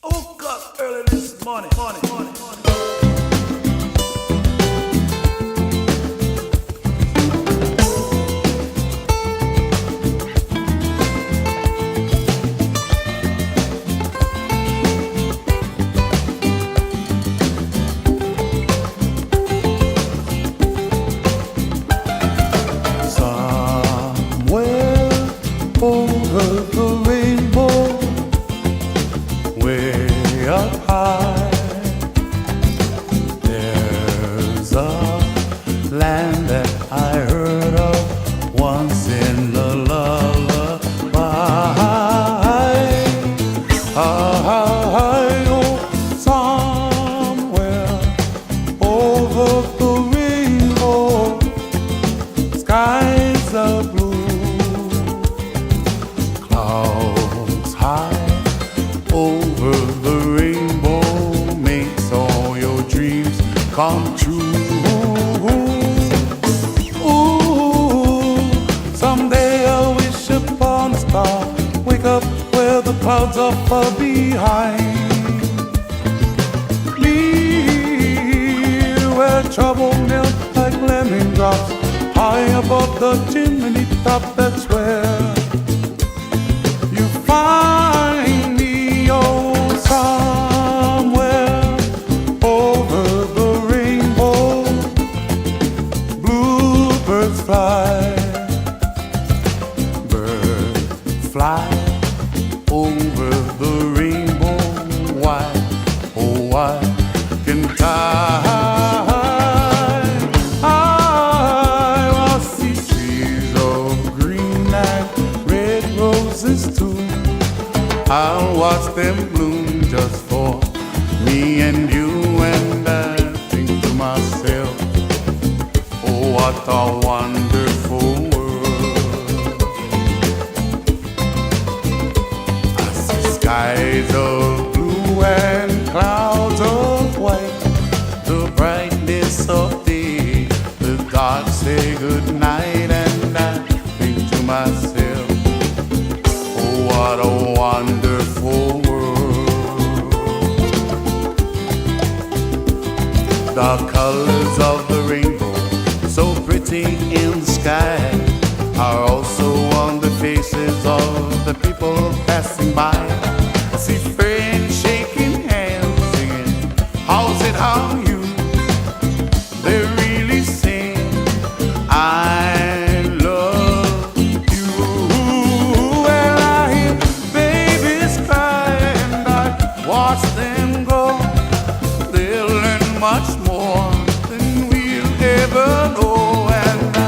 I woke up early this morning. Somewhere over the rainbow, way up high, there's a land that I heard of once in a lullaby. Oh, somewhere over the rainbow, skies are blue, clouds high over the rainbow makes all your dreams come true. Ooh, someday I'll wish upon a star, wake up where the clouds are far behind me, where trouble melts like lemon drops high above the chimney top. That's where you find me. Oh, somewhere over the rainbow, bluebirds fly, birds fly over the rainbow. Why, oh why can't I see trees of green and red roses too? I'll watch them bloom just for me and you, and I think to myself, oh what a wonderful world. I see skies of blue and clouds of white, the brightness of day, the dark say good night, and I think to myself, oh what a wonderful world. The colors of the rainbow, so pretty in the sky, are also on the faces of the people passing by. I see friends shaking hands, singing, how's it, how are you? They really sing, I love you. And I hear babies cry, and I watch them go. They'll learn much more than we'll ever know. And I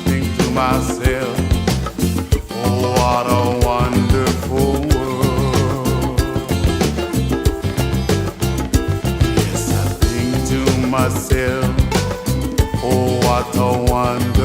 think to myself, oh what a wonderful world. Yes, I think to myself, oh what a wonderful